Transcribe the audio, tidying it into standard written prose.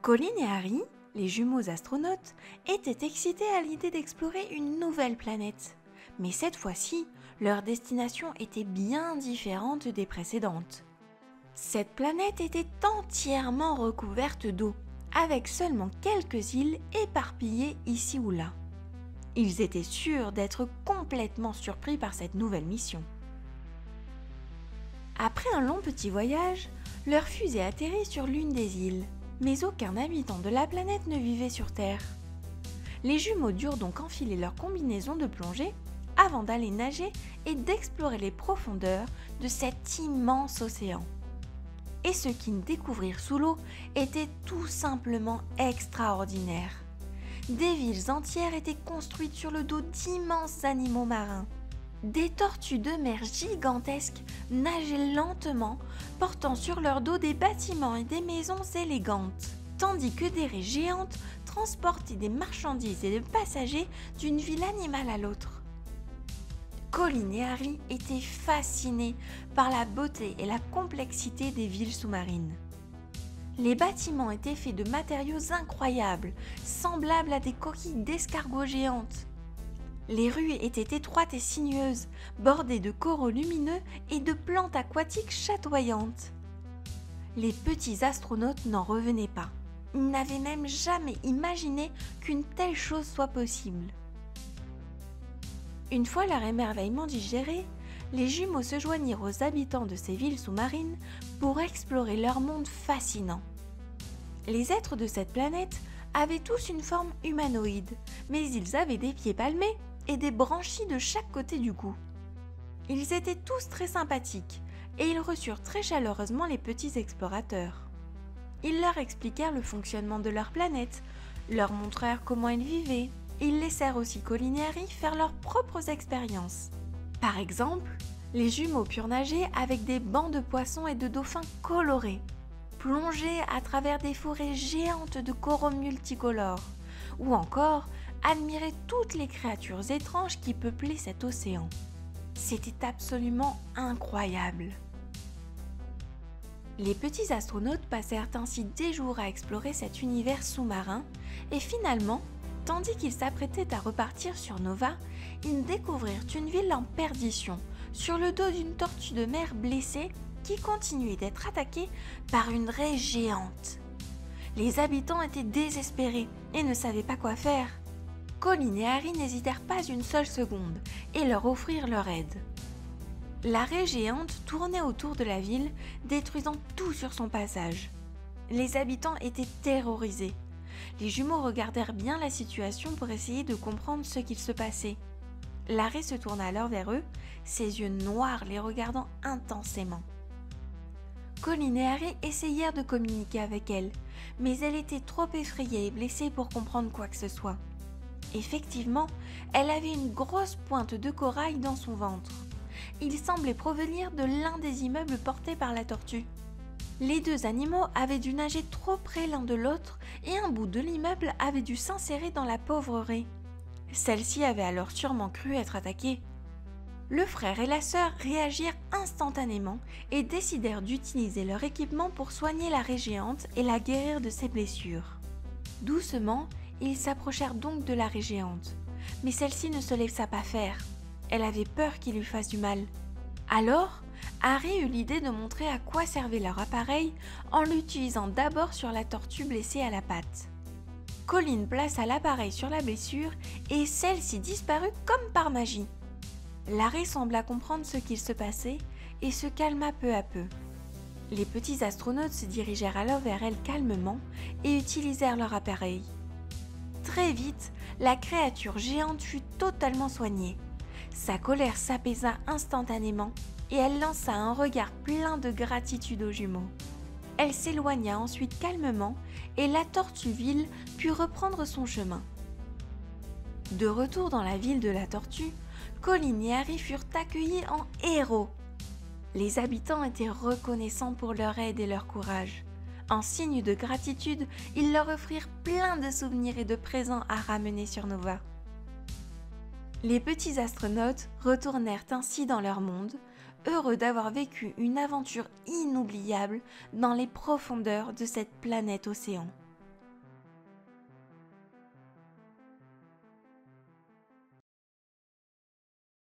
Colin et Harry, les jumeaux astronautes, étaient excités à l'idée d'explorer une nouvelle planète. Mais cette fois-ci, leur destination était bien différente des précédentes. Cette planète était entièrement recouverte d'eau, avec seulement quelques îles éparpillées ici ou là. Ils étaient sûrs d'être complètement surpris par cette nouvelle mission. Après un long petit voyage, leur fusée atterrit sur l'une des îles, mais aucun habitant de la planète ne vivait sur Terre. Les jumeaux durent donc enfiler leur combinaison de plongée avant d'aller nager et d'explorer les profondeurs de cet immense océan. Et ce qu'ils découvrirent sous l'eau était tout simplement extraordinaire. Des villes entières étaient construites sur le dos d'immenses animaux marins. Des tortues de mer gigantesques nageaient lentement, portant sur leur dos des bâtiments et des maisons élégantes, tandis que des raies géantes transportaient des marchandises et des passagers d'une ville animale à l'autre. Colin et Harry étaient fascinés par la beauté et la complexité des villes sous-marines. Les bâtiments étaient faits de matériaux incroyables, semblables à des coquilles d'escargots géantes. Les rues étaient étroites et sinueuses, bordées de coraux lumineux et de plantes aquatiques chatoyantes. Les petits astronautes n'en revenaient pas. Ils n'avaient même jamais imaginé qu'une telle chose soit possible. Une fois leur émerveillement digéré, les jumeaux se joignirent aux habitants de ces villes sous-marines pour explorer leur monde fascinant. Les êtres de cette planète avaient tous une forme humanoïde, mais ils avaient des pieds palmés et des branchies de chaque côté du cou. Ils étaient tous très sympathiques et ils reçurent très chaleureusement les petits explorateurs. Ils leur expliquèrent le fonctionnement de leur planète, leur montrèrent comment ils vivaient. Ils laissèrent aussi Colin et Harry faire leurs propres expériences. Par exemple, les jumeaux purent nager avec des bancs de poissons et de dauphins colorés, plonger à travers des forêts géantes de coraux multicolores, ou encore admirer toutes les créatures étranges qui peuplaient cet océan. C'était absolument incroyable. Les petits astronautes passèrent ainsi des jours à explorer cet univers sous-marin et finalement, tandis qu'ils s'apprêtaient à repartir sur Nova, ils découvrirent une ville en perdition, sur le dos d'une tortue de mer blessée qui continuait d'être attaquée par une raie géante. Les habitants étaient désespérés et ne savaient pas quoi faire. Colin et Harry n'hésitèrent pas une seule seconde et leur offrirent leur aide. La raie géante tournait autour de la ville, détruisant tout sur son passage. Les habitants étaient terrorisés. Les jumeaux regardèrent bien la situation pour essayer de comprendre ce qu'il se passait. La raie se tourna alors vers eux, ses yeux noirs les regardant intensément. Colin et Harry essayèrent de communiquer avec elle, mais elle était trop effrayée et blessée pour comprendre quoi que ce soit. Effectivement, elle avait une grosse pointe de corail dans son ventre. Il semblait provenir de l'un des immeubles portés par la tortue. Les deux animaux avaient dû nager trop près l'un de l'autre et un bout de l'immeuble avait dû s'insérer dans la pauvre raie. Celle-ci avait alors sûrement cru être attaquée. Le frère et la sœur réagirent instantanément et décidèrent d'utiliser leur équipement pour soigner la raie géante et la guérir de ses blessures. Doucement, ils s'approchèrent donc de la raie géante, mais celle-ci ne se laissa pas faire. Elle avait peur qu'il lui fasse du mal. Alors, Harry eut l'idée de montrer à quoi servait leur appareil en l'utilisant d'abord sur la tortue blessée à la patte. Colin plaça l'appareil sur la blessure et celle-ci disparut comme par magie. La raie sembla comprendre ce qu'il se passait et se calma peu à peu. Les petits astronautes se dirigèrent alors vers elle calmement et utilisèrent leur appareil. Très vite, la créature géante fut totalement soignée. Sa colère s'apaisa instantanément et elle lança un regard plein de gratitude aux jumeaux. Elle s'éloigna ensuite calmement et la Tortuville put reprendre son chemin. De retour dans la ville de la Tortue, Colin et Harry furent accueillis en héros. Les habitants étaient reconnaissants pour leur aide et leur courage. En signe de gratitude, ils leur offrirent plein de souvenirs et de présents à ramener sur Nova. Les petits astronautes retournèrent ainsi dans leur monde, heureux d'avoir vécu une aventure inoubliable dans les profondeurs de cette planète océan.